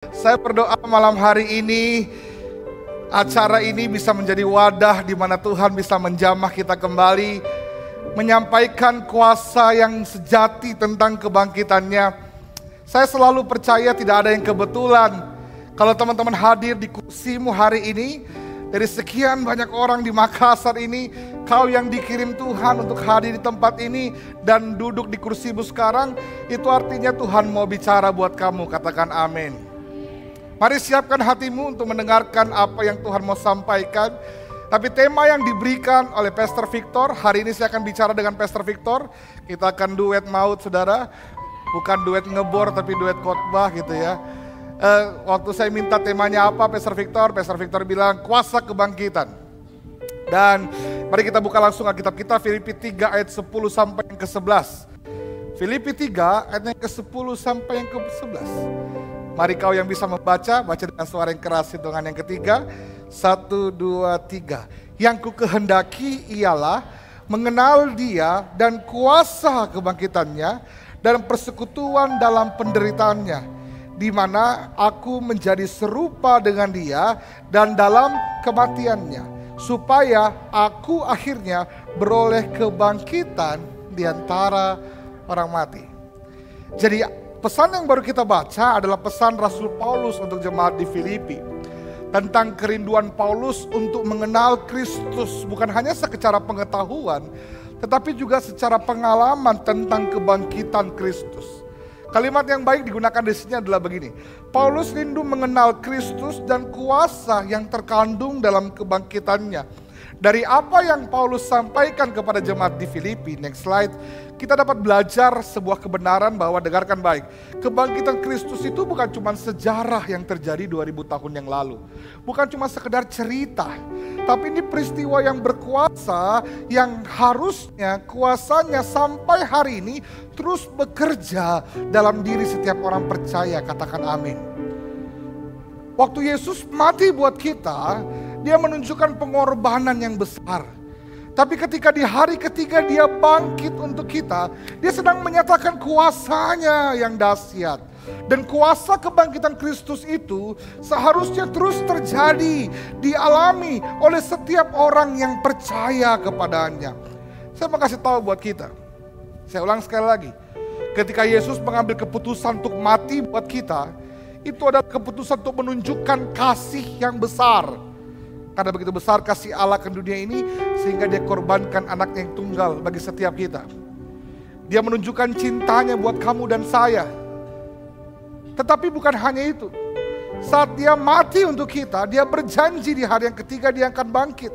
Saya berdoa malam hari ini acara ini bisa menjadi wadah di mana Tuhan bisa menjamah kita kembali, menyampaikan kuasa yang sejati tentang kebangkitannya. Saya selalu percaya tidak ada yang kebetulan. Kalau teman-teman hadir di kursimu hari ini, dari sekian banyak orang di Makassar ini, kau yang dikirim Tuhan untuk hadir di tempat ini dan duduk di kursimu sekarang, itu artinya Tuhan mau bicara buat kamu. Katakan amin. Mari siapkan hatimu untuk mendengarkan apa yang Tuhan mau sampaikan. Tapi tema yang diberikan oleh Pastor Victor, hari ini saya akan bicara dengan Pastor Victor. Kita akan duet maut, saudara. Bukan duet ngebor tapi duet khotbah gitu ya. Waktu saya minta temanya apa Pastor Victor bilang kuasa kebangkitan. Dan mari kita buka langsung Alkitab kita, Filipi 3 ayat 10 sampai yang ke-11. Filipi 3 ayat yang ke-10 sampai yang ke-11. Mari kau yang bisa membaca, baca dengan suara yang keras. Hitungan yang ketiga, 1, 2, 3. Yang ku kehendaki ialah mengenal dia dan kuasa kebangkitannya dan persekutuan dalam penderitaannya, di mana aku menjadi serupa dengan dia dan dalam kematiannya, supaya aku akhirnya beroleh kebangkitan di antara orang mati. Jadi pesan yang baru kita baca adalah pesan Rasul Paulus untuk jemaat di Filipi. Tentang kerinduan Paulus untuk mengenal Kristus, bukan hanya secara pengetahuan, tetapi juga secara pengalaman tentang kebangkitan Kristus. Kalimat yang baik digunakan di sini adalah begini: Paulus rindu mengenal Kristus dan kuasa yang terkandung dalam kebangkitannya. Dari apa yang Paulus sampaikan kepada jemaat di Filipi, next slide, kita dapat belajar sebuah kebenaran bahwa, dengarkan baik, kebangkitan Kristus itu bukan cuma sejarah yang terjadi 2000 tahun yang lalu. Bukan cuma sekedar cerita, tapi ini peristiwa yang berkuasa, yang harusnya kuasanya sampai hari ini terus bekerja dalam diri setiap orang percaya. Katakan amin. Waktu Yesus mati buat kita, dia menunjukkan pengorbanan yang besar. Tapi ketika di hari ketiga dia bangkit untuk kita, dia sedang menyatakan kuasanya yang dahsyat. Dan kuasa kebangkitan Kristus itu seharusnya terus terjadi, dialami oleh setiap orang yang percaya kepadanya. Saya mau kasih tahu buat kita, saya ulang sekali lagi, ketika Yesus mengambil keputusan untuk mati buat kita, itu adalah keputusan untuk menunjukkan kasih yang besar. Karena begitu besar kasih Allah ke dunia ini, sehingga dia korbankan anaknya yang tunggal bagi setiap kita. Dia menunjukkan cintanya buat kamu dan saya. Tetapi bukan hanya itu. Saat dia mati untuk kita, dia berjanji di hari yang ketiga dia akan bangkit.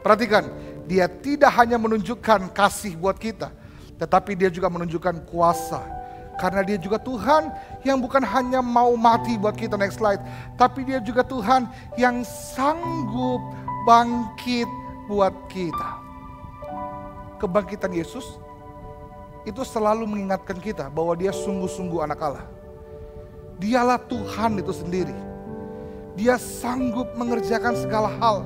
Perhatikan, dia tidak hanya menunjukkan kasih buat kita, tetapi dia juga menunjukkan kuasa. Karena dia juga Tuhan yang bukan hanya mau mati buat kita, next slide, tapi dia juga Tuhan yang sanggup bangkit buat kita. Kebangkitan Yesus itu selalu mengingatkan kita bahwa dia sungguh-sungguh anak Allah. Dialah Tuhan itu sendiri. Dia sanggup mengerjakan segala hal.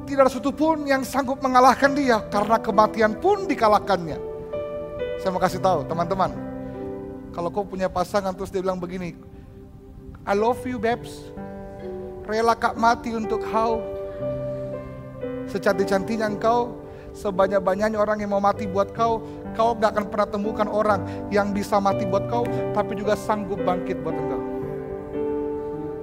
Tidak ada satupun yang sanggup mengalahkan dia, karena kematian pun dikalahkannya. Saya mau kasih tahu teman-teman, kalau kau punya pasangan terus dia bilang begini, I love you babes, rela kak mati untuk kau. Secantik-cantiknya engkau, sebanyak-banyaknya orang yang mau mati buat kau, kau gak akan pernah temukan orang yang bisa mati buat kau, tapi juga sanggup bangkit buat engkau.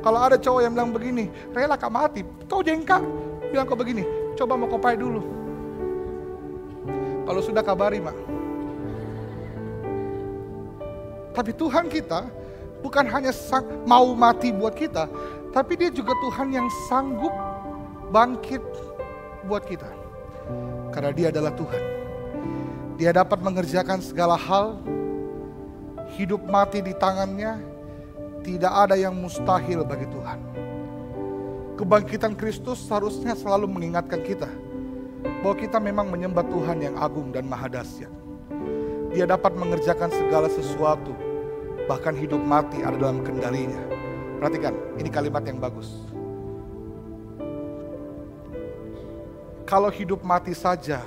Kalau ada cowok yang bilang begini, rela kak mati, kau jengkak, bilang kau begini, coba mau kopai dulu. Kalau sudah kabari mak. Tapi Tuhan kita bukan hanya mau mati buat kita, tapi dia juga Tuhan yang sanggup bangkit buat kita. Karena dia adalah Tuhan. Dia dapat mengerjakan segala hal, hidup mati di tangannya, tidak ada yang mustahil bagi Tuhan. Kebangkitan Kristus seharusnya selalu mengingatkan kita bahwa kita memang menyembah Tuhan yang agung dan maha dahsyat. Dia dapat mengerjakan segala sesuatu, bahkan hidup mati ada dalam kendalinya. Perhatikan, ini kalimat yang bagus. Kalau hidup mati saja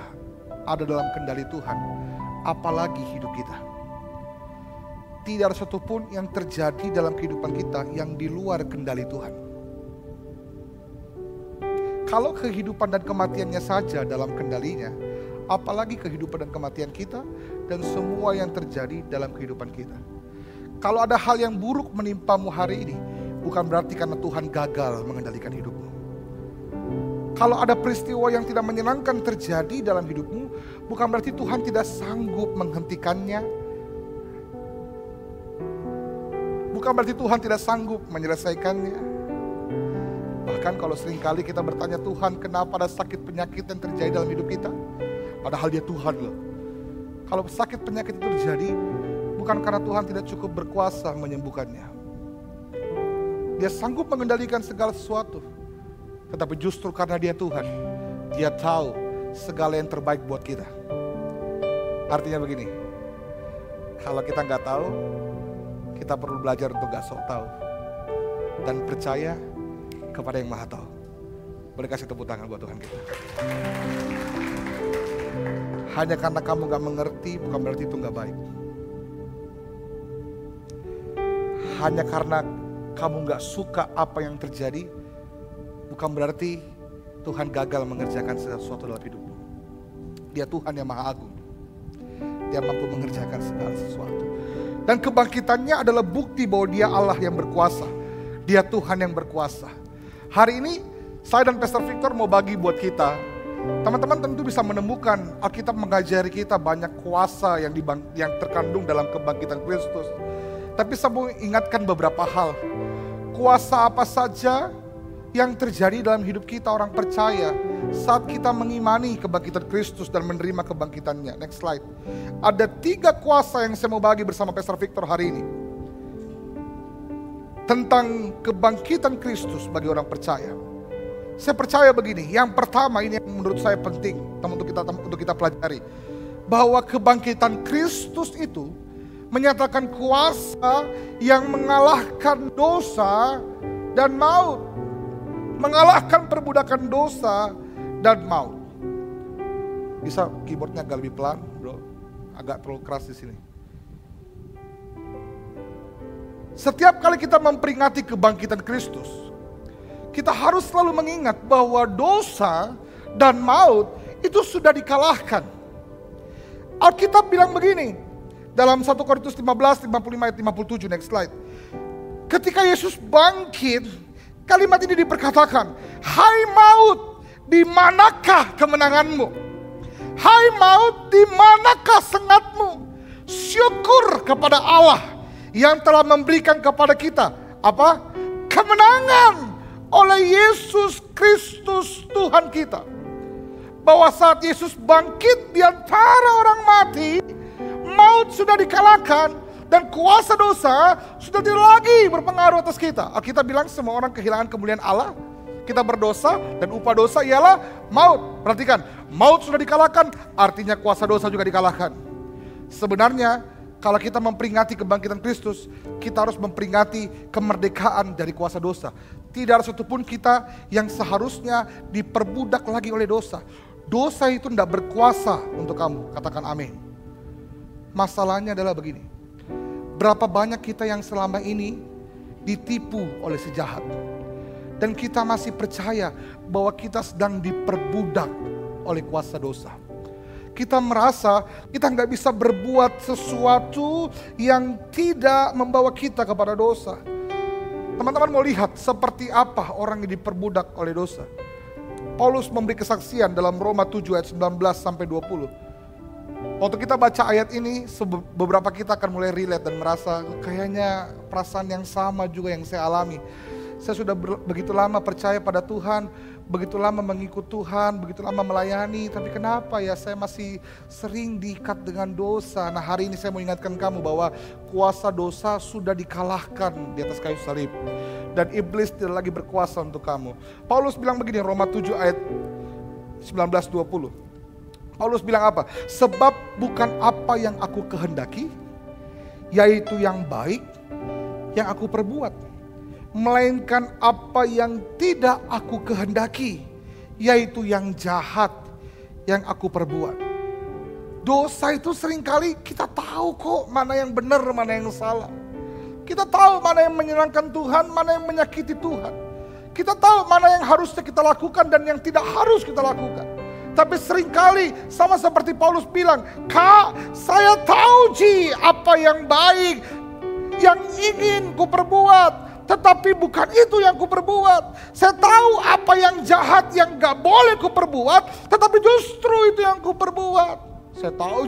ada dalam kendali Tuhan, apalagi hidup kita. tidak ada satupun yang terjadi dalam kehidupan kita yang di luar kendali Tuhan. Kalau kehidupan dan kematiannya saja dalam kendalinya, apalagi kehidupan dan kematian kita dan semua yang terjadi dalam kehidupan kita. Kalau ada hal yang buruk menimpamu hari ini, bukan berarti karena Tuhan gagal mengendalikan hidupmu. Kalau ada peristiwa yang tidak menyenangkan terjadi dalam hidupmu, bukan berarti Tuhan tidak sanggup menghentikannya. Bukan berarti Tuhan tidak sanggup menyelesaikannya. Bahkan kalau seringkali kita bertanya, Tuhan kenapa ada sakit penyakit yang terjadi dalam hidup kita? Padahal dia Tuhan loh. Kalau sakit penyakit itu terjadi, bukan karena Tuhan tidak cukup berkuasa menyembuhkannya. Dia sanggup mengendalikan segala sesuatu. Tetapi justru karena dia Tuhan, dia tahu segala yang terbaik buat kita. Artinya begini, kalau kita nggak tahu, kita perlu belajar untuk gak sok tahu. Dan percaya kepada yang Maha Tahu. Boleh kasih tepuk tangan buat Tuhan kita. Hanya karena kamu gak mengerti, bukan berarti itu gak baik. Hanya karena kamu gak suka apa yang terjadi, bukan berarti Tuhan gagal mengerjakan sesuatu dalam hidupmu. Dia Tuhan yang Maha Agung. Dia mampu mengerjakan segala sesuatu. Dan kebangkitannya adalah bukti bahwa dia Allah yang berkuasa. Dia Tuhan yang berkuasa. Hari ini saya dan Pastor Victor mau bagi buat kita. Teman-teman tentu bisa menemukan Alkitab mengajari kita banyak kuasa yang terkandung dalam kebangkitan Kristus. Tapi saya mau ingatkan beberapa hal. Kuasa apa saja yang terjadi dalam hidup kita orang percaya saat kita mengimani kebangkitan Kristus dan menerima kebangkitannya. Next slide. Ada 3 kuasa yang saya mau bagi bersama Pastor Victor hari ini. Tentang kebangkitan Kristus bagi orang percaya. Saya percaya begini, yang pertama ini yang menurut saya penting untuk kita pelajari. Bahwa kebangkitan Kristus itu menyatakan kuasa yang mengalahkan dosa dan maut. Mengalahkan perbudakan dosa dan maut. Bisa keyboardnya agak lebih pelan, bro. Agak terlalu keras di sini. Setiap kali kita memperingati kebangkitan Kristus, kita harus selalu mengingat bahwa dosa dan maut itu sudah dikalahkan. Alkitab bilang begini, dalam 1 Korintus 15, 55 ayat 57, next slide. Ketika Yesus bangkit, kalimat ini diperkatakan, "Hai maut, di manakah kemenanganmu? Hai maut, di manakah sengatmu?" Syukur kepada Allah yang telah memberikan kepada kita apa? Kemenangan oleh Yesus Kristus Tuhan kita. Bahwa saat Yesus bangkit di antara orang mati, maut sudah dikalahkan dan kuasa dosa sudah tidak lagi berpengaruh atas kita. Kita bilang semua orang kehilangan kemuliaan Allah. Kita berdosa dan upah dosa ialah maut. Perhatikan, maut sudah dikalahkan, artinya kuasa dosa juga dikalahkan. Sebenarnya kalau kita memperingati kebangkitan Kristus, kita harus memperingati kemerdekaan dari kuasa dosa. Tidak ada satupun kita yang seharusnya diperbudak lagi oleh dosa. Dosa itu tidak berkuasa untuk kamu, katakan amin. Masalahnya adalah begini, berapa banyak kita yang selama ini ditipu oleh si jahat. Dan kita masih percaya bahwa kita sedang diperbudak oleh kuasa dosa. Kita merasa kita nggak bisa berbuat sesuatu yang tidak membawa kita kepada dosa. Teman-teman mau lihat seperti apa orang yang diperbudak oleh dosa. Paulus memberi kesaksian dalam Roma 7 ayat 19 sampai 20. Waktu kita baca ayat ini, beberapa kita akan mulai relate dan merasa kayaknya perasaan yang sama juga yang saya alami. Saya sudah begitu lama percaya pada Tuhan, begitu lama mengikut Tuhan, begitu lama melayani, tapi kenapa ya saya masih sering diikat dengan dosa. Nah hari ini saya mau ingatkan kamu bahwa kuasa dosa sudah dikalahkan di atas kayu salib. Dan iblis tidak lagi berkuasa untuk kamu. Paulus bilang begini, Roma 7 ayat 19-20. Paulus bilang apa? Sebab bukan apa yang aku kehendaki, yaitu yang baik, yang aku perbuat. Melainkan apa yang tidak aku kehendaki, yaitu yang jahat yang aku perbuat. Dosa itu seringkali kita tahu kok mana yang benar, mana yang salah. Kita tahu mana yang menyenangkan Tuhan, mana yang menyakiti Tuhan. Kita tahu mana yang harusnya kita lakukan dan yang tidak harus kita lakukan. Tapi seringkali sama seperti Paulus bilang, Kak, saya tahu apa yang baik, yang ingin ku perbuat, tetapi bukan itu yang ku perbuat. Saya tahu apa yang jahat, yang gak boleh ku perbuat, tetapi justru itu yang ku perbuat. Saya tahu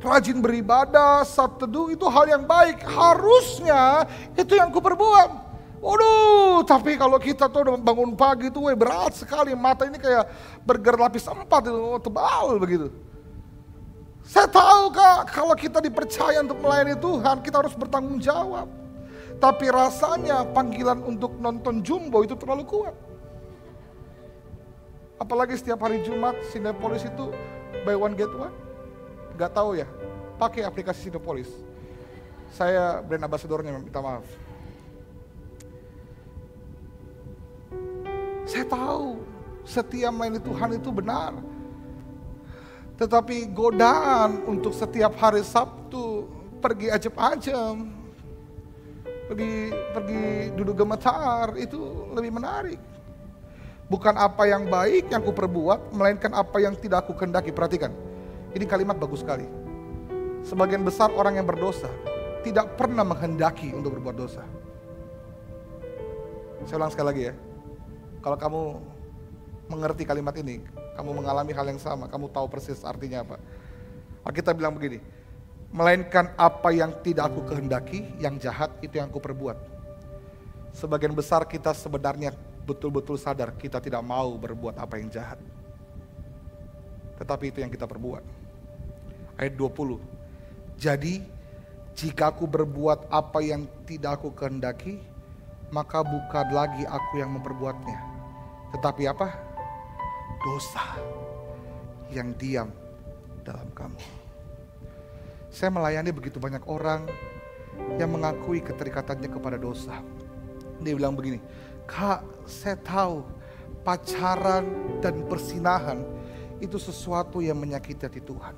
rajin beribadah, saat teduh itu hal yang baik, harusnya itu yang ku perbuat. Waduh, tapi kalau kita tuh bangun pagi tuh berat sekali, mata ini kayak burger lapis 4 itu, tebal begitu. Saya tahu Kak, kalau kita dipercaya untuk melayani Tuhan, kita harus bertanggung jawab. Tapi rasanya panggilan untuk nonton Jumbo itu terlalu kuat. Apalagi setiap hari Jumat, Cinepolis itu buy one get one. Gak tahu ya, pakai aplikasi Cinepolis. Saya brand ambassadornya, minta maaf. Saya tahu setiap melayani Tuhan itu benar. Tetapi godaan untuk setiap hari Sabtu pergi ajam-ajam, pergi duduk gemetar, itu lebih menarik. Bukan apa yang baik yang ku perbuat, melainkan apa yang tidak aku kehendaki. Perhatikan, ini kalimat bagus sekali. Sebagian besar orang yang berdosa tidak pernah menghendaki untuk berbuat dosa. Saya ulang sekali lagi ya. Kalau kamu mengerti kalimat ini, kamu mengalami hal yang sama, kamu tahu persis artinya apa. Alkitab bilang begini, melainkan apa yang tidak aku kehendaki, yang jahat itu yang aku perbuat. Sebagian besar kita sebenarnya betul-betul sadar kita tidak mau berbuat apa yang jahat. Tetapi itu yang kita perbuat. Ayat 20, jadi jika aku berbuat apa yang tidak aku kehendaki, maka bukan lagi aku yang memperbuatnya. Tetapi apa? Dosa yang diam dalam kamu. Saya melayani begitu banyak orang yang mengakui keterikatannya kepada dosa. Dia bilang begini, Kak, saya tahu pacaran dan persinahan itu sesuatu yang menyakiti hati Tuhan.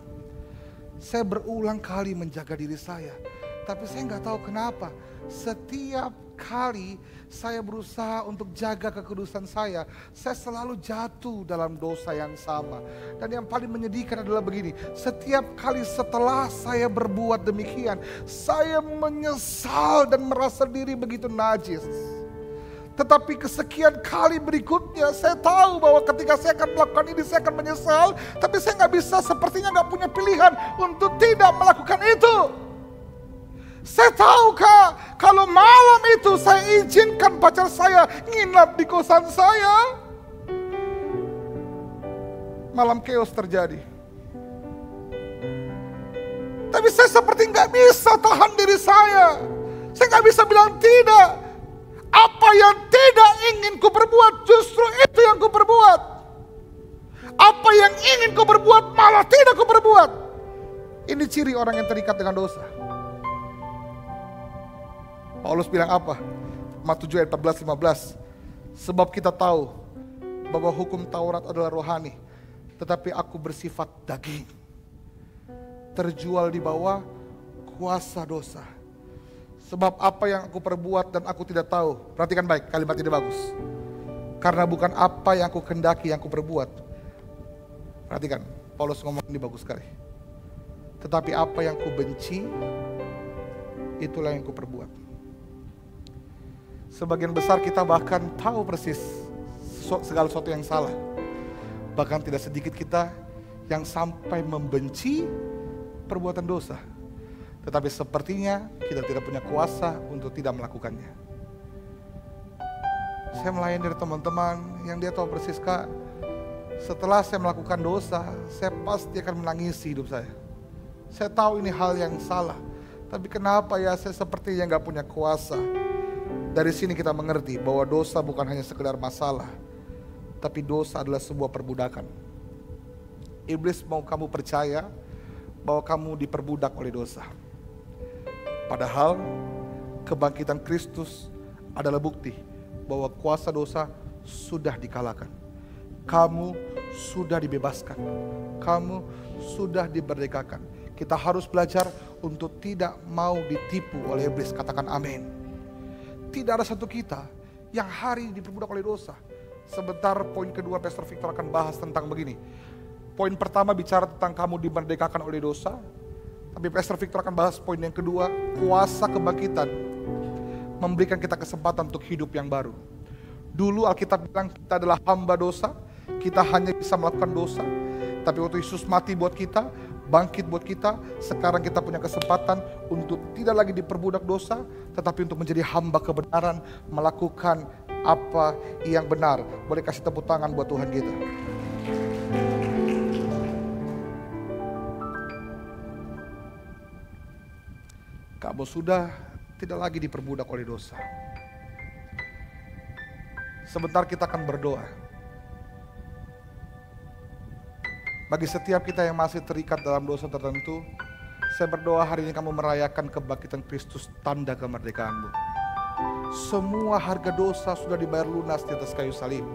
Saya berulang kali menjaga diri saya, tapi saya nggak tahu kenapa. Setiap kali saya berusaha untuk jaga kekudusan saya selalu jatuh dalam dosa yang sama. Dan yang paling menyedihkan adalah begini, setiap kali setelah saya berbuat demikian, saya menyesal dan merasa diri begitu najis. Tetapi kesekian kali berikutnya saya tahu bahwa ketika saya akan melakukan ini saya akan menyesal, tapi saya nggak bisa, sepertinya nggak punya pilihan untuk tidak melakukan itu. Saya tahu Kak, kalau malam itu saya izinkan pacar saya nginap di kosan saya, malam chaos terjadi. Tapi saya seperti nggak bisa tahan diri saya. Saya nggak bisa bilang tidak. Apa yang tidak ingin ku perbuat, justru itu yang ku perbuat. Apa yang ingin ku perbuat, malah tidak ku perbuat. Ini ciri orang yang terikat dengan dosa. Paulus bilang apa? Matius 7 ayat 14-15. Sebab kita tahu bahwa hukum Taurat adalah rohani, tetapi aku bersifat daging, terjual di bawah kuasa dosa. Sebab apa yang aku perbuat dan aku tidak tahu. Perhatikan baik, kalimat ini bagus. Karena bukan apa yang aku kehendaki yang aku perbuat. Perhatikan, Paulus ngomong ini bagus sekali. Tetapi apa yang ku benci, itulah yang ku perbuat. Sebagian besar kita bahkan tahu persis segala sesuatu yang salah. Bahkan tidak sedikit kita yang sampai membenci perbuatan dosa. Tetapi sepertinya kita tidak punya kuasa untuk tidak melakukannya. Saya melayani dari teman-teman yang dia tahu persis, Kak, setelah saya melakukan dosa, saya pasti akan menangisi hidup saya. Saya tahu ini hal yang salah, tapi kenapa ya saya sepertinya gak punya kuasa. Dari sini kita mengerti bahwa dosa bukan hanya sekedar masalah, tapi dosa adalah sebuah perbudakan. Iblis mau kamu percaya bahwa kamu diperbudak oleh dosa. Padahal kebangkitan Kristus adalah bukti bahwa kuasa dosa sudah dikalahkan. Kamu sudah dibebaskan. Kamu sudah dimerdekakan. Kita harus belajar untuk tidak mau ditipu oleh iblis. Katakan amin. Tidak ada satu kita yang hari ini diperbudak oleh dosa. Sebentar, poin kedua Pastor Victor akan bahas tentang begini. Poin pertama bicara tentang kamu dimerdekakan oleh dosa. Tapi Pastor Victor akan bahas poin yang kedua, kuasa kebangkitan memberikan kita kesempatan untuk hidup yang baru. Dulu Alkitab bilang kita adalah hamba dosa, kita hanya bisa melakukan dosa. Tapi waktu Yesus mati buat kita, bangkit buat kita, sekarang kita punya kesempatan untuk tidak lagi diperbudak dosa, tetapi untuk menjadi hamba kebenaran, melakukan apa yang benar. Boleh kasih tepuk tangan buat Tuhan kita. Kamu sudah tidak lagi diperbudak oleh dosa. Sebentar kita akan berdoa. Bagi setiap kita yang masih terikat dalam dosa tertentu, saya berdoa hari ini kamu merayakan kebangkitan Kristus, tanda kemerdekaanmu. Semua harga dosa sudah dibayar lunas di atas kayu salib.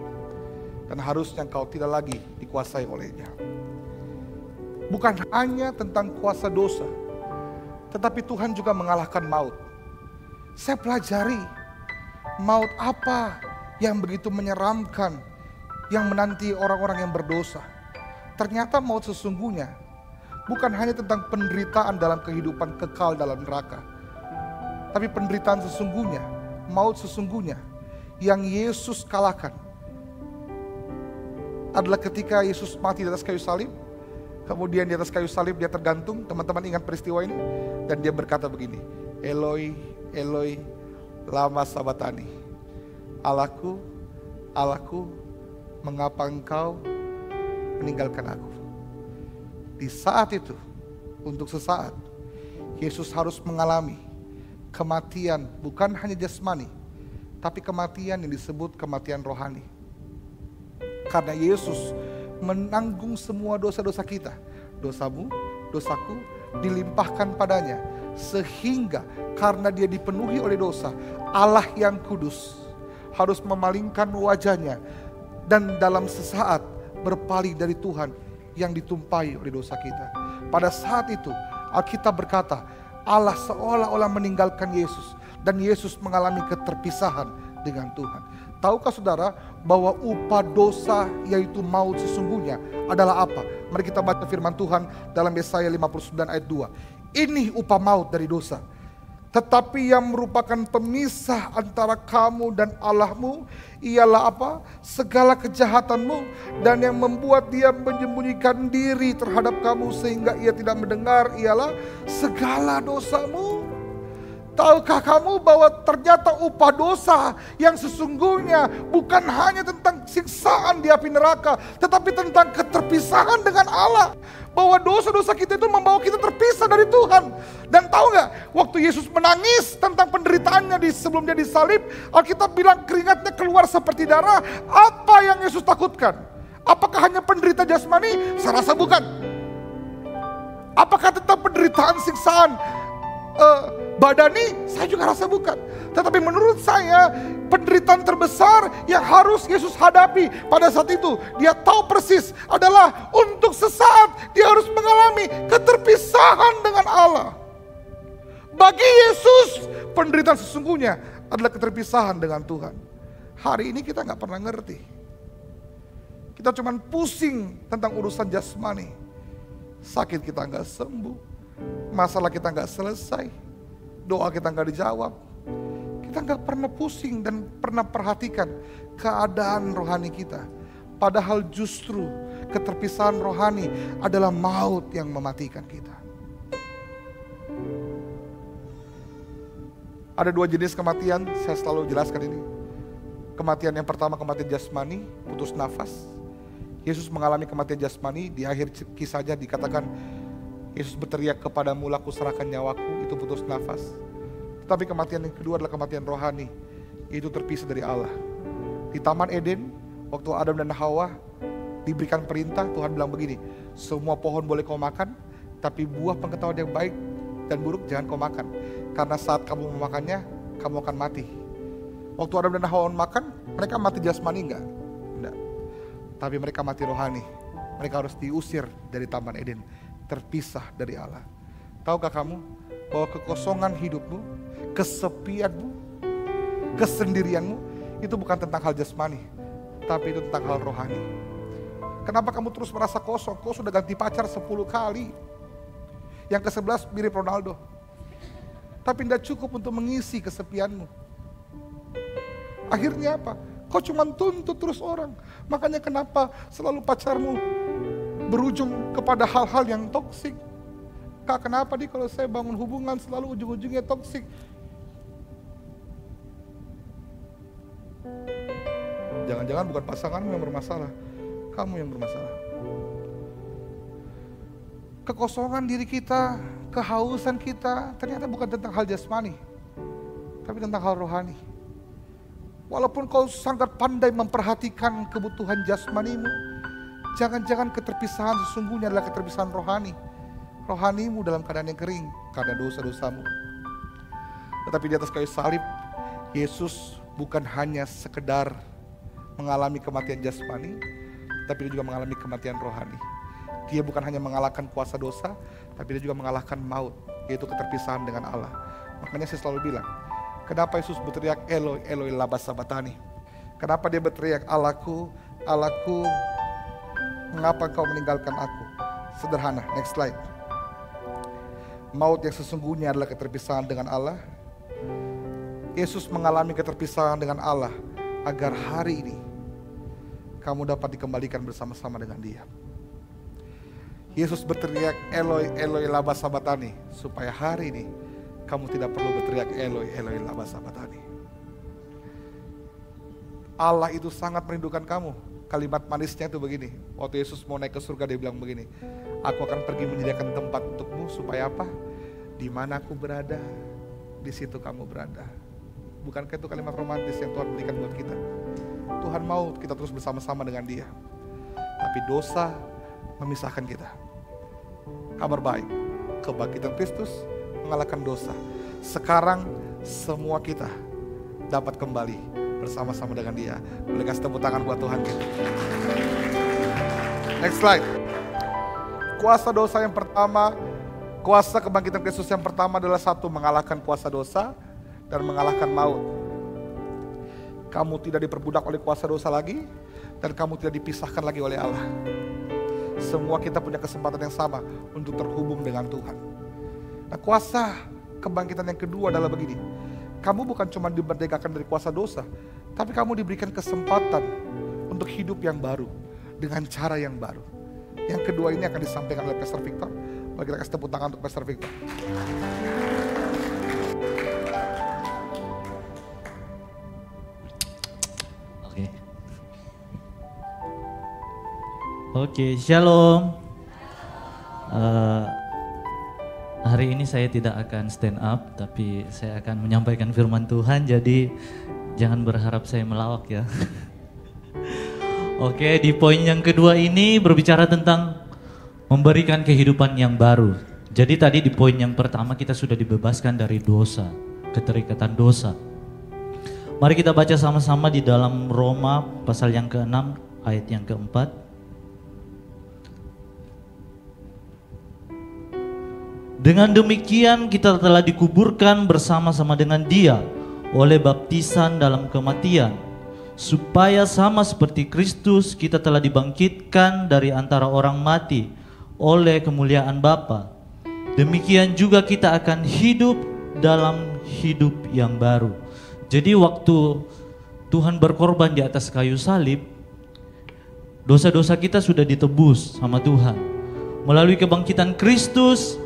Dan harusnya engkau tidak lagi dikuasai olehnya. Bukan hanya tentang kuasa dosa, tetapi Tuhan juga mengalahkan maut. Saya pelajari maut apa yang begitu menyeramkan yang menanti orang-orang yang berdosa. Ternyata maut sesungguhnya bukan hanya tentang penderitaan dalam kehidupan kekal dalam neraka. Tapi penderitaan sesungguhnya, maut sesungguhnya yang Yesus kalahkan adalah ketika Yesus mati di atas kayu salib. Kemudian di atas kayu salib dia tergantung. Teman-teman ingat peristiwa ini? Dan dia berkata begini, Eloi, Eloi, lama sabatani. Allahku, Allahku, mengapa engkau meninggalkan aku? Di saat itu, untuk sesaat, Yesus harus mengalami kematian bukan hanya jasmani, tapi kematian yang disebut kematian rohani. Karena Yesus menanggung semua dosa-dosa kita. Dosamu, dosaku dilimpahkan padanya. Sehingga karena dia dipenuhi oleh dosa, Allah yang kudus harus memalingkan wajahnya dan dalam sesaat berpaling dari Tuhan yang ditumpahi oleh dosa kita. Pada saat itu Alkitab berkata Allah seolah-olah meninggalkan Yesus dan Yesus mengalami keterpisahan dengan Tuhan. Tahukah saudara bahwa upah dosa yaitu maut sesungguhnya adalah apa? Mari kita baca firman Tuhan dalam Yesaya 59 ayat 2. Ini upah maut dari dosa. Tetapi yang merupakan pemisah antara kamu dan Allahmu ialah apa? Segala kejahatanmu, dan yang membuat dia menyembunyikan diri terhadap kamu sehingga ia tidak mendengar ialah segala dosamu. Tahukah kamu bahwa ternyata upah dosa yang sesungguhnya bukan hanya tentang siksaan di api neraka, tetapi tentang keterpisahan dengan Allah. Bahwa dosa-dosa kita itu membawa kita terpisah dari Tuhan. Dan tahu gak, waktu Yesus menangis tentang penderitaannya sebelum dia disalib, Alkitab bilang keringatnya keluar seperti darah. Apa yang Yesus takutkan? Apakah hanya penderita jasmani? Saya rasa bukan. Apakah tentang penderitaan siksaan badani? Saya juga rasa bukan. Tetapi menurut saya penderitaan terbesar yang harus Yesus hadapi pada saat itu, dia tahu persis adalah untuk sesaat dia harus mengalami keterpisahan dengan Allah. Bagi Yesus penderitaan sesungguhnya adalah keterpisahan dengan Tuhan. Hari ini kita gak pernah ngerti. Kita cuman pusing tentang urusan jasmani. Sakit kita gak sembuh, masalah kita gak selesai, doa kita gak dijawab. Kita gak pernah pusing dan pernah perhatikan keadaan rohani kita. Padahal justru keterpisahan rohani adalah maut yang mematikan kita. Ada dua jenis kematian, saya selalu jelaskan ini. Kematian yang pertama kematian jasmani, putus nafas. Yesus mengalami kematian jasmani, di akhir kisahnya dikatakan Yesus berteriak kepadamu, laku serahkan nyawaku, itu putus nafas. Tapi kematian yang kedua adalah kematian rohani, yaitu terpisah dari Allah. Di Taman Eden, waktu Adam dan Hawa diberikan perintah, Tuhan bilang begini, semua pohon boleh kau makan, tapi buah pengetahuan yang baik dan buruk jangan kau makan. Karena saat kamu memakannya, kamu akan mati. Waktu Adam dan Hawa makan, mereka mati jasmani enggak? Tapi mereka mati rohani. Mereka harus diusir dari Taman Eden. terpisah dari Allah. Tahukah kamu bahwa kekosongan hidupmu, kesepianmu, kesendirianmu itu bukan tentang hal jasmani, tapi itu tentang hal rohani. Kenapa kamu terus merasa kosong? Kau sudah ganti pacar 10 kali. Yang ke-11 mirip Ronaldo. Tapi tidak cukup untuk mengisi kesepianmu. Akhirnya apa? Kau cuma tuntut terus orang. Makanya kenapa selalu pacarmu berujung kepada hal-hal yang toksik? Kak, kenapa nih kalau saya bangun hubungan selalu ujung-ujungnya toksik? Jangan-jangan bukan pasanganmu yang bermasalah, kamu yang bermasalah. Kekosongan diri kita, kehausan kita ternyata bukan tentang hal jasmani, tapi tentang hal rohani. Walaupun kau sangat pandai memperhatikan kebutuhan jasmanimu, jangan-jangan keterpisahan sesungguhnya adalah keterpisahan rohani. Rohanimu dalam keadaan yang kering karena dosa-dosamu. Tetapi di atas kayu salib, Yesus bukan hanya sekedar mengalami kematian jasmani, tapi dia juga mengalami kematian rohani. Dia bukan hanya mengalahkan kuasa dosa, tapi dia juga mengalahkan maut, yaitu keterpisahan dengan Allah. Makanya saya selalu bilang, kenapa Yesus berteriak Eloi, Eloi lama sabachthani? Kenapa dia berteriak Allahku, Allahku, mengapa engkau meninggalkan aku? Sederhana, next slide. Maut yang sesungguhnya adalah keterpisahan dengan Allah. Yesus mengalami keterpisahan dengan Allah agar hari ini kamu dapat dikembalikan bersama-sama dengan Dia. Yesus berteriak Eloi, Eloi lama sabachthani, supaya hari ini kamu tidak perlu berteriak Eloi, Eloi lama sabachthani. Allah itu sangat merindukan kamu. Kalimat manisnya itu begini, waktu Yesus mau naik ke surga dia bilang begini, aku akan pergi menyediakan tempat untukmu supaya apa? Di mana aku berada, di situ kamu berada. Bukankah itu kalimat romantis yang Tuhan berikan buat kita? Tuhan mau kita terus bersama-sama dengan Dia. Tapi dosa memisahkan kita. Kabar baik, kebangkitan Kristus mengalahkan dosa. Sekarang semua kita dapat kembali bersama-sama dengan Dia. Boleh kasih tepuk tangan buat Tuhan kita. Next slide. Kuasa dosa yang pertama, kuasa kebangkitan Kristus yang pertama adalah satu, mengalahkan kuasa dosa dan mengalahkan maut. Kamu tidak diperbudak oleh kuasa dosa lagi, dan kamu tidak dipisahkan lagi oleh Allah. Semua kita punya kesempatan yang sama untuk terhubung dengan Tuhan. Nah, kuasa kebangkitan yang kedua adalah begini. Kamu bukan cuma dimerdekakan dari kuasa dosa, tapi kamu diberikan kesempatan untuk hidup yang baru, dengan cara yang baru. Yang kedua ini akan disampaikan oleh Pastor Victor. Mari kita kasih tepuk tangan untuk Pastor Victor. Oke, shalom. Hari ini saya tidak akan stand up, tapi saya akan menyampaikan firman Tuhan, jadi jangan berharap saya melawak ya. Oke, di poin yang kedua ini berbicara tentang memberikan kehidupan yang baru. Jadi tadi di poin yang pertama kita sudah dibebaskan dari dosa, keterikatan dosa. Mari kita baca sama-sama di dalam Roma pasal yang ke-6 ayat yang ke-4. Dengan demikian kita telah dikuburkan bersama-sama dengan Dia oleh baptisan dalam kematian, supaya sama seperti Kristus kita telah dibangkitkan dari antara orang mati oleh kemuliaan Bapa. Demikian juga kita akan hidup dalam hidup yang baru. Jadi waktu Tuhan berkorban di atas kayu salib, dosa-dosa kita sudah ditebus sama Tuhan. Melalui kebangkitan Kristus,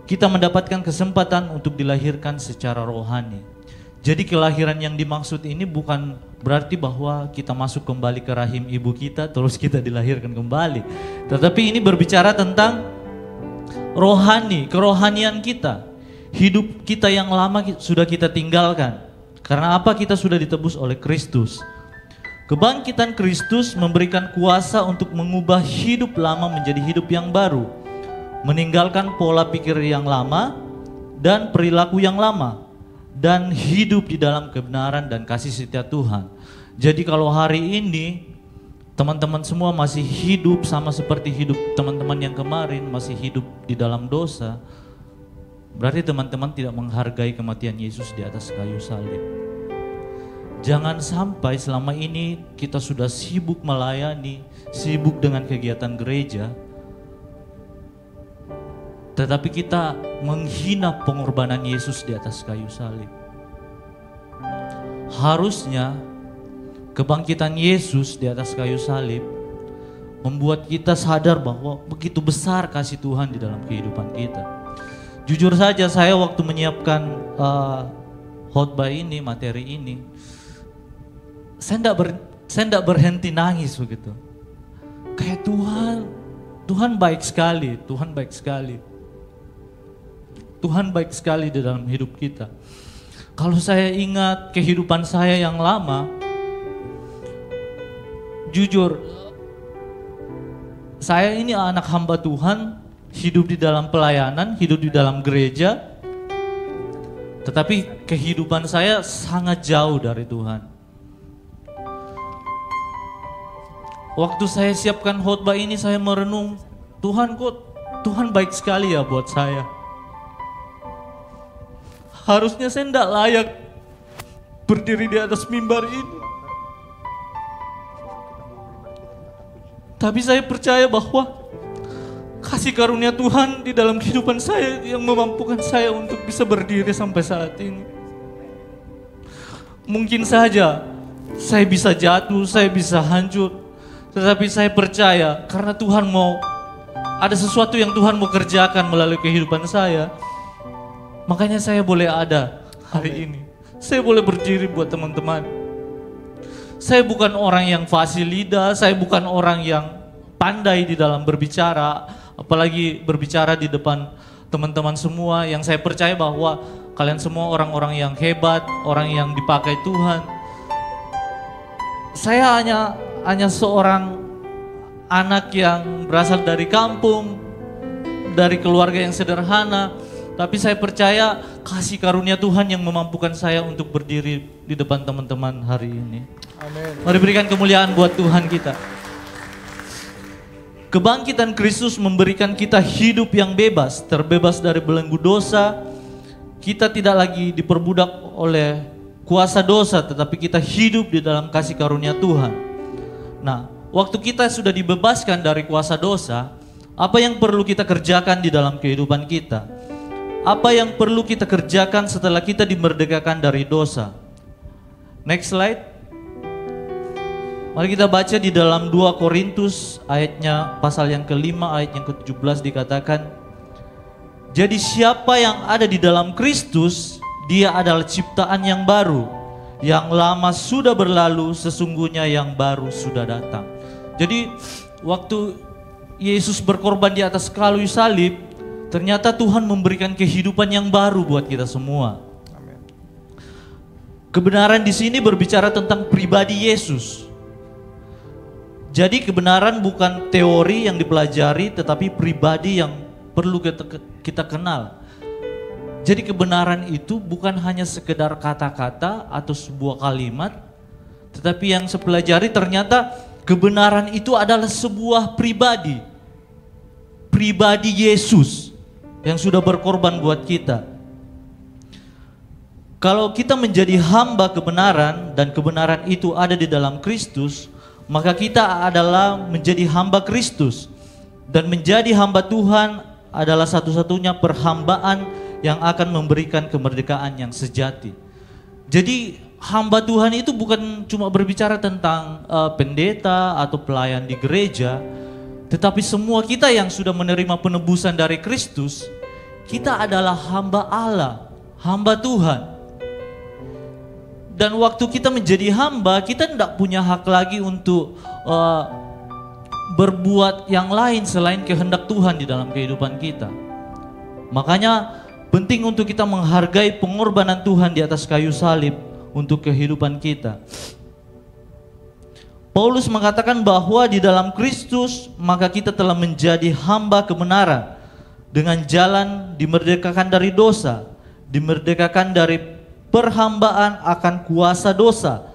kita mendapatkan kesempatan untuk dilahirkan secara rohani. Jadi kelahiran yang dimaksud ini bukan berarti bahwa kita masuk kembali ke rahim ibu kita terus kita dilahirkan kembali. Tetapi ini berbicara tentang rohani, kerohanian kita. Hidup kita yang lama sudah kita tinggalkan. Karena apa? Kita sudah ditebus oleh Kristus. Kebangkitan Kristus memberikan kuasa untuk mengubah hidup lama menjadi hidup yang baru. Meninggalkan pola pikir yang lama dan perilaku yang lama, dan hidup di dalam kebenaran dan kasih setia Tuhan. Jadi kalau hari ini teman-teman semua masih hidup sama seperti hidup teman-teman yang kemarin, masih hidup di dalam dosa, berarti teman-teman tidak menghargai kematian Yesus di atas kayu salib. Jangan sampai selama ini kita sudah sibuk melayani, sibuk dengan kegiatan gereja, tetapi kita menghina pengorbanan Yesus di atas kayu salib. Harusnya kebangkitan Yesus di atas kayu salib membuat kita sadar bahwa begitu besar kasih Tuhan di dalam kehidupan kita. Jujur saja saya waktu menyiapkan khotbah ini, materi ini, saya tidak berhenti nangis begitu. Kayak Tuhan baik sekali, Tuhan baik sekali. Tuhan baik sekali di dalam hidup kita. Kalau saya ingat kehidupan saya yang lama, jujur, saya ini anak hamba Tuhan, hidup di dalam pelayanan, hidup di dalam gereja, tetapi kehidupan saya sangat jauh dari Tuhan. Waktu saya siapkan khotbah ini, saya merenung, Tuhan baik sekali ya buat saya. Harusnya saya tidak layak berdiri di atas mimbar ini. Tapi saya percaya bahwa kasih karunia Tuhan di dalam kehidupan saya yang memampukan saya untuk bisa berdiri sampai saat ini. Mungkin saja saya bisa jatuh, saya bisa hancur, tetapi saya percaya karena Tuhan mau, ada sesuatu yang Tuhan mau kerjakan melalui kehidupan saya. Makanya saya boleh ada hari ini. Saya boleh berdiri buat teman-teman. Saya bukan orang yang fasih lidah, saya bukan orang yang pandai di dalam berbicara, apalagi berbicara di depan teman-teman semua, yang saya percaya bahwa kalian semua orang-orang yang hebat, orang yang dipakai Tuhan. Saya hanya seorang anak yang berasal dari kampung, dari keluarga yang sederhana, tapi saya percaya kasih karunia Tuhan yang memampukan saya untuk berdiri di depan teman-teman hari ini. Amin. Mari berikan kemuliaan buat Tuhan kita. Kebangkitan Kristus memberikan kita hidup yang bebas, terbebas dari belenggu dosa. Kita tidak lagi diperbudak oleh kuasa dosa, tetapi kita hidup di dalam kasih karunia Tuhan. Nah, waktu kita sudah dibebaskan dari kuasa dosa, apa yang perlu kita kerjakan di dalam kehidupan kita? Apa yang perlu kita kerjakan setelah kita dimerdekakan dari dosa? Next slide. Mari kita baca di dalam 2 Korintus ayatnya pasal yang kelima ayat yang ke-17 dikatakan, jadi siapa yang ada di dalam Kristus, dia adalah ciptaan yang baru. Yang lama sudah berlalu, sesungguhnya yang baru sudah datang. Jadi waktu Yesus berkorban di atas kayu salib, ternyata Tuhan memberikan kehidupan yang baru buat kita semua. Amin. Kebenaran di sini berbicara tentang pribadi Yesus. Jadi kebenaran bukan teori yang dipelajari, tetapi pribadi yang perlu kita kenal. Jadi kebenaran itu bukan hanya sekedar kata-kata atau sebuah kalimat, tetapi yang saya pelajari ternyata kebenaran itu adalah sebuah pribadi. Pribadi Yesus yang sudah berkorban buat kita. Kalau kita menjadi hamba kebenaran dan kebenaran itu ada di dalam Kristus, maka kita adalah menjadi hamba Kristus. Dan menjadi hamba Tuhan adalah satu-satunya perhambaan yang akan memberikan kemerdekaan yang sejati. Jadi hamba Tuhan itu bukan cuma berbicara tentang pendeta atau pelayan di gereja, tetapi semua kita yang sudah menerima penebusan dari Kristus, kita adalah hamba Allah, hamba Tuhan. Dan waktu kita menjadi hamba, kita tidak punya hak lagi untuk berbuat yang lain selain kehendak Tuhan di dalam kehidupan kita. Makanya penting untuk kita menghargai pengorbanan Tuhan di atas kayu salib untuk kehidupan kita. Paulus mengatakan bahwa di dalam Kristus maka kita telah menjadi hamba kebenaran, dengan jalan dimerdekakan dari dosa, dimerdekakan dari perhambaan akan kuasa dosa,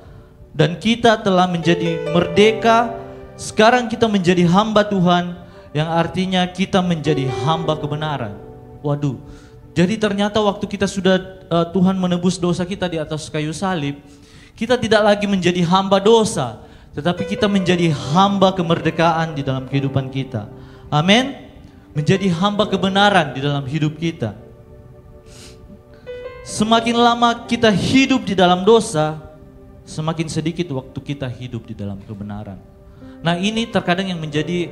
dan kita telah menjadi merdeka Sekarang kita menjadi hamba Tuhan, yang artinya kita menjadi hamba kebenaran. Waduh, jadi ternyata waktu kita sudah Tuhan menebus dosa kita di atas kayu salib, kita tidak lagi menjadi hamba dosa, tetapi kita menjadi hamba kemerdekaan di dalam kehidupan kita. Amin. Menjadi hamba kebenaran di dalam hidup kita. Semakin lama kita hidup di dalam dosa, semakin sedikit waktu kita hidup di dalam kebenaran. Nah, ini terkadang yang menjadi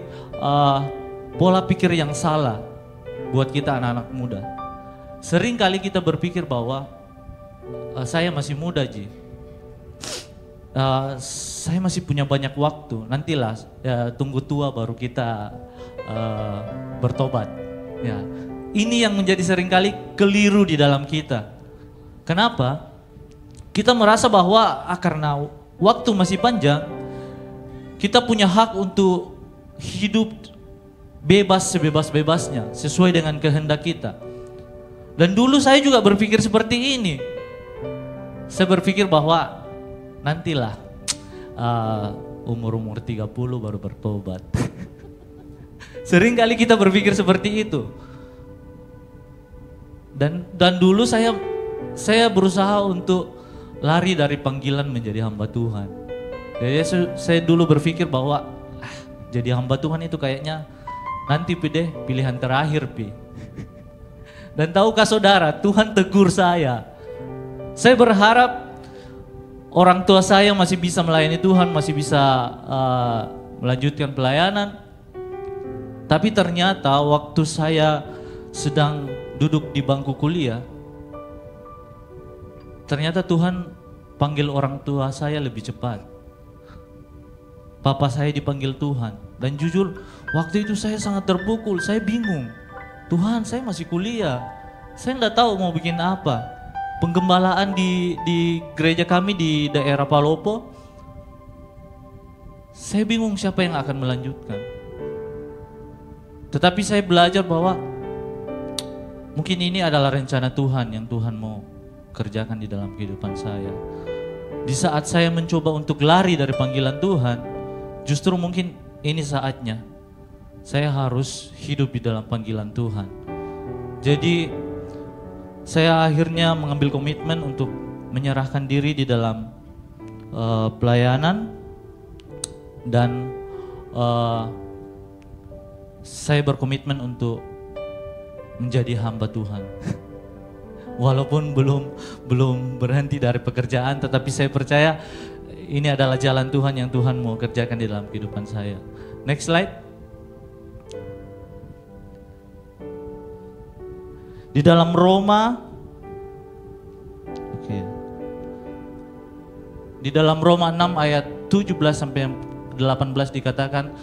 pola pikir yang salah buat kita anak-anak muda. Sering kali kita berpikir bahwa saya masih muda, Ji. Saya masih punya banyak waktu. Nantilah tunggu tua baru kita bertobat. Ya, ini yang menjadi seringkali keliru di dalam kita. Kenapa? Kita merasa bahwa karena waktu masih panjang, kita punya hak untuk hidup bebas sebebas-bebasnya, sesuai dengan kehendak kita. Dan dulu saya juga berpikir seperti ini. Saya berpikir bahwa nantilah umur 30 baru bertobat. Sering kali kita berpikir seperti itu. Dan dulu saya berusaha untuk lari dari panggilan menjadi hamba Tuhan. Jadi saya dulu berpikir bahwa jadi hamba Tuhan itu kayaknya nanti deh pilihan terakhir pi. Dan tahukah saudara, Tuhan tegur saya. Saya berharap orang tua saya masih bisa melayani Tuhan, masih bisa melanjutkan pelayanan. Tapi ternyata waktu saya sedang duduk di bangku kuliah, ternyata Tuhan panggil orang tua saya lebih cepat. Papa saya dipanggil Tuhan. Dan jujur waktu itu saya sangat terpukul, saya bingung. Tuhan, saya masih kuliah, saya enggak tahu mau bikin apa. Penggembalaan di gereja kami di daerah Palopo, saya bingung siapa yang akan melanjutkan. Tetapi saya belajar bahwa mungkin ini adalah rencana Tuhan yang Tuhan mau kerjakan di dalam kehidupan saya. Di saat saya mencoba untuk lari dari panggilan Tuhan, justru mungkin ini saatnya saya harus hidup di dalam panggilan Tuhan. Jadi saya akhirnya mengambil komitmen untuk menyerahkan diri di dalam pelayanan, dan saya berkomitmen untuk menjadi hamba Tuhan. Walaupun belum berhenti dari pekerjaan, tetapi saya percaya ini adalah jalan Tuhan yang Tuhan mau kerjakan di dalam kehidupan saya. Next slide. Di dalam Roma, di dalam Roma 6 ayat 17 sampai 18 dikatakan,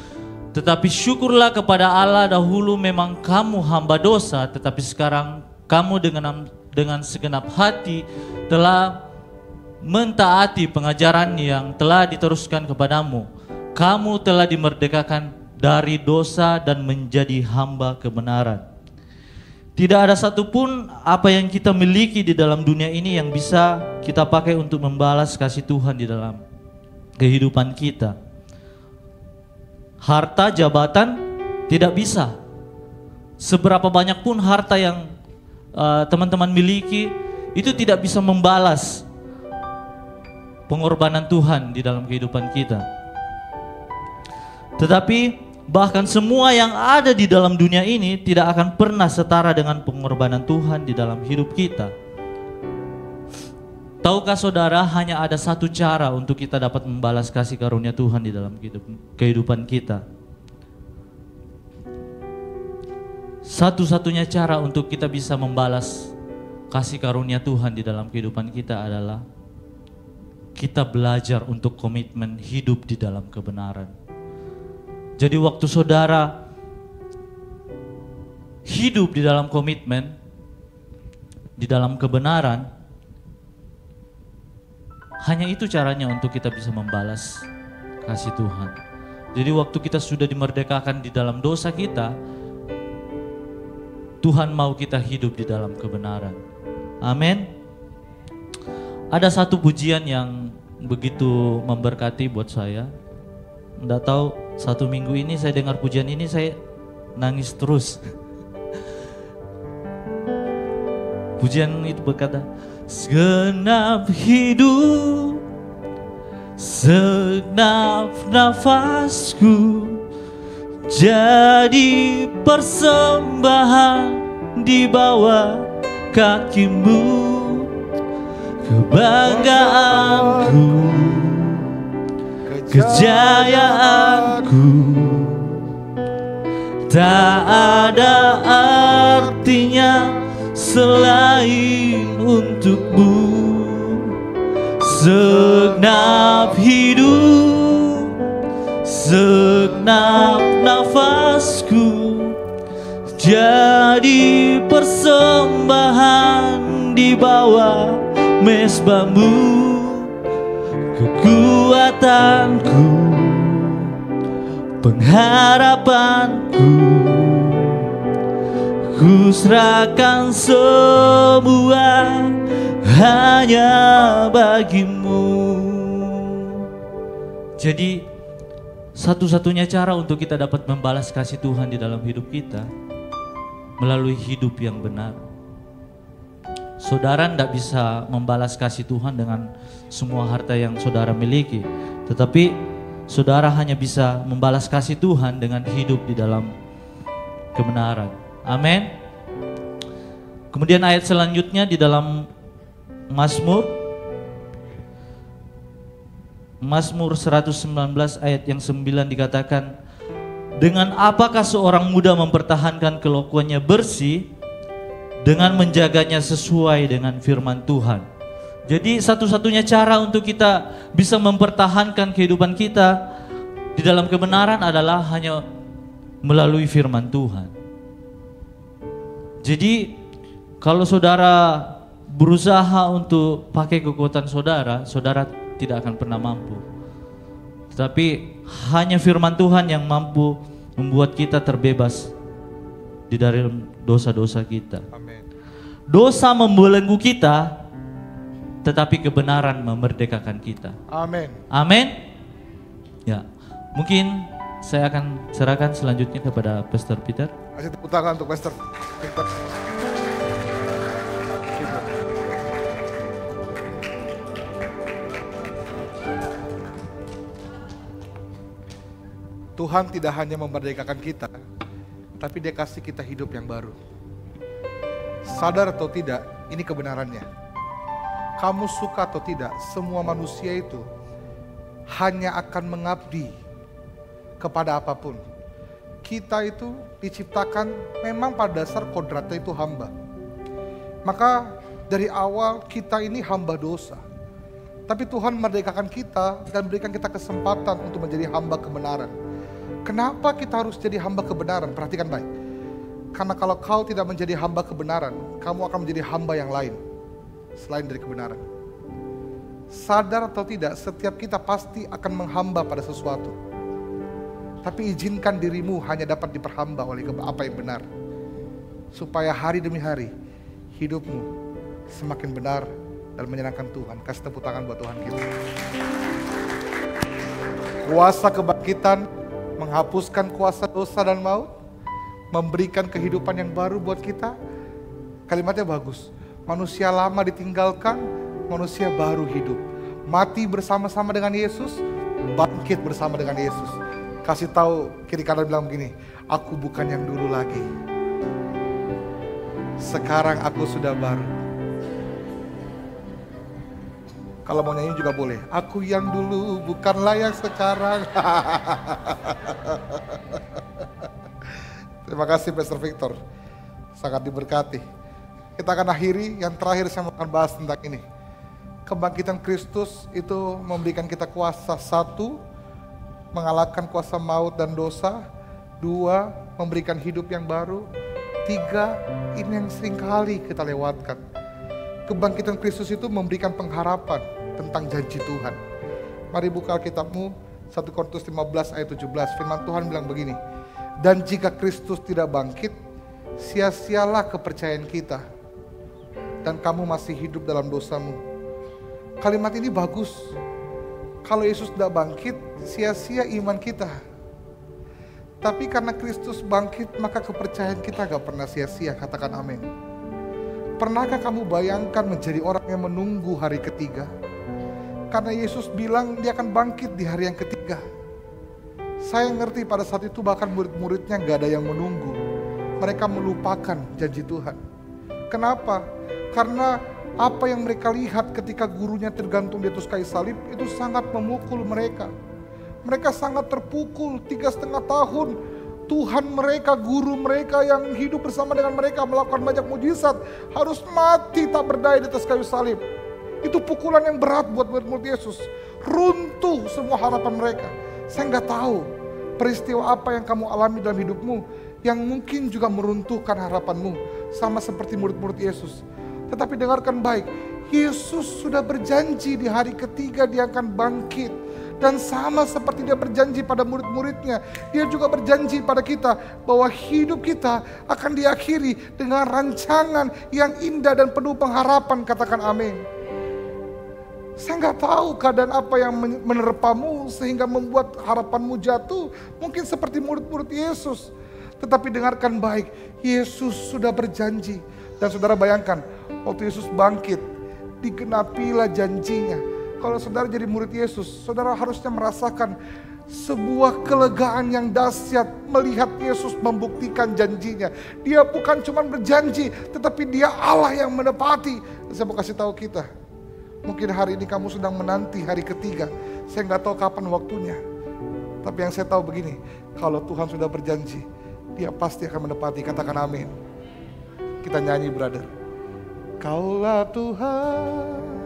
tetapi syukurlah kepada Allah, dahulu memang kamu hamba dosa, tetapi sekarang kamu dengan segenap hati telah mentaati pengajaran yang telah diteruskan kepadamu. Kamu telah dimerdekakan dari dosa dan menjadi hamba kebenaran. Tidak ada satupun apa yang kita miliki di dalam dunia ini yang bisa kita pakai untuk membalas kasih Tuhan di dalam kehidupan kita. Harta, jabatan tidak bisa. Seberapa banyak pun harta yang teman-teman miliki, itu tidak bisa membalas pengorbanan Tuhan di dalam kehidupan kita. Tetapi bahkan semua yang ada di dalam dunia ini tidak akan pernah setara dengan pengorbanan Tuhan di dalam hidup kita. Tahukah saudara, hanya ada satu cara untuk kita dapat membalas kasih karunia Tuhan di dalam kehidupan kita. Satu-satunya cara untuk kita bisa membalas kasih karunia Tuhan di dalam kehidupan kita adalah kita belajar untuk komitmen hidup di dalam kebenaran. Jadi waktu saudara hidup di dalam komitmen, di dalam kebenaran, hanya itu caranya untuk kita bisa membalas kasih Tuhan. Jadi waktu kita sudah dimerdekakan di dalam dosa kita, Tuhan mau kita hidup di dalam kebenaran. Amin. Ada satu pujian yang begitu memberkati buat saya. Nggak tahu 1 minggu ini saya dengar pujian ini saya nangis terus. Pujian itu berkata, segenap hidup, segenap nafasku jadi persembahan di bawah kakimu. Kebanggaanku, kejayaanku, tak ada artinya selain untukmu. Segenap hidup, segenap nafasku jadi persembahan di bawah mezbahmu. Kekuatanku, pengharapanku, ku serahkan semua hanya bagimu. Jadi satu-satunya cara untuk kita dapat membalas kasih Tuhan di dalam hidup kita melalui hidup yang benar. Saudara tidak bisa membalas kasih Tuhan dengan semua harta yang saudara miliki, tetapi saudara hanya bisa membalas kasih Tuhan dengan hidup di dalam kebenaran. Amin. Kemudian ayat selanjutnya di dalam Mazmur 119 ayat yang 9 dikatakan, dengan apakah seorang muda mempertahankan kelakuannya bersih, dengan menjaganya sesuai dengan firman Tuhan. Jadi satu-satunya cara untuk kita bisa mempertahankan kehidupan kita di dalam kebenaran adalah hanya melalui firman Tuhan. Jadi kalau saudara berusaha untuk pakai kekuatan saudara, saudara tidak akan pernah mampu. Tetapi hanya firman Tuhan yang mampu membuat kita terbebas di dalam dosa-dosa kita. Amin. Dosa membelenggu kita, tetapi kebenaran memerdekakan kita. Amin. Amin. Ya, mungkin saya akan serahkan selanjutnya kepada Pastor Peter. Kasih tepuk tangan untuk Pastor Peter. Tuhan tidak hanya memerdekakan kita, tapi Dia kasih kita hidup yang baru. Sadar atau tidak, ini kebenarannya. Kamu suka atau tidak, semua manusia itu hanya akan mengabdi kepada apapun. Kita itu diciptakan memang pada dasar kodratnya itu hamba. Maka dari awal kita ini hamba dosa. Tapi Tuhan memerdekakan kita dan berikan kita kesempatan untuk menjadi hamba kebenaran. Kenapa kita harus jadi hamba kebenaran? Perhatikan baik. Karena kalau kau tidak menjadi hamba kebenaran, kamu akan menjadi hamba yang lain selain dari kebenaran. Sadar atau tidak, setiap kita pasti akan menghamba pada sesuatu. Tapi izinkan dirimu hanya dapat diperhamba oleh apa yang benar. Supaya hari demi hari hidupmu semakin benar dan menyenangkan Tuhan. Kasih tepuk tangan buat Tuhan kita. Kuasa kebangkitan menghapuskan kuasa dosa dan maut, memberikan kehidupan yang baru buat kita. Kalimatnya bagus. Manusia lama ditinggalkan, manusia baru hidup. Mati bersama-sama dengan Yesus, bangkit bersama dengan Yesus. Kasih tahu kiri kanan, bilang begini, aku bukan yang dulu lagi. Sekarang aku sudah baru. Kalau mau nyanyi juga boleh. Aku yang dulu bukanlah yang sekarang. Terima kasih Pastor Victor, sangat diberkati. Kita akan akhiri, yang terakhir saya akan bahas tentang ini. Kebangkitan Kristus itu memberikan kita kuasa. 1, mengalahkan kuasa maut dan dosa. 2, memberikan hidup yang baru. 3, ini yang seringkali kita lewatkan. Kebangkitan Kristus itu memberikan pengharapan tentang janji Tuhan. Mari buka Alkitabmu, 1 Korintus 15 ayat 17. Firman Tuhan bilang begini, dan jika Kristus tidak bangkit, sia-sialah kepercayaan kita, dan kamu masih hidup dalam dosamu. Kalimat ini bagus. Kalau Yesus tidak bangkit, sia-sia iman kita. Tapi karena Kristus bangkit, maka kepercayaan kita gak pernah sia-sia. Katakan amin. Pernahkah kamu bayangkan menjadi orang yang menunggu hari ketiga? Karena Yesus bilang dia akan bangkit di hari yang ketiga. Saya ngerti pada saat itu bahkan murid-muridnya gak ada yang menunggu. Mereka melupakan janji Tuhan. Kenapa? Karena apa yang mereka lihat ketika gurunya tergantung di atas kayu salib itu sangat memukul mereka. Mereka sangat terpukul. 3,5 tahun Tuhan mereka, guru mereka yang hidup bersama dengan mereka, melakukan banyak mujizat, harus mati tak berdaya di atas kayu salib. Itu pukulan yang berat buat murid-murid Yesus. Runtuh semua harapan mereka. Saya nggak tahu peristiwa apa yang kamu alami dalam hidupmu yang mungkin juga meruntuhkan harapanmu, sama seperti murid-murid Yesus. Tetapi dengarkan baik, Yesus sudah berjanji di hari ketiga dia akan bangkit. Dan sama seperti dia berjanji pada murid-muridnya, dia juga berjanji pada kita bahwa hidup kita akan diakhiri dengan rancangan yang indah dan penuh pengharapan. Katakan amin. Saya nggak tahu keadaan apa yang menerpamu sehingga membuat harapanmu jatuh. Mungkin seperti murid-murid Yesus. Tetapi dengarkan baik, Yesus sudah berjanji. Dan saudara bayangkan, waktu Yesus bangkit, digenapilah janjinya. Kalau saudara jadi murid Yesus, saudara harusnya merasakan sebuah kelegaan yang dahsyat melihat Yesus membuktikan janjinya. Dia bukan cuma berjanji, tetapi dia Allah yang menepati. Saya mau kasih tahu kita, mungkin hari ini kamu sedang menanti hari ketiga. Saya nggak tahu kapan waktunya. Tapi yang saya tahu begini, kalau Tuhan sudah berjanji, dia pasti akan menepati. Katakan amin. Kita nyanyi, brother. Kaulah Tuhan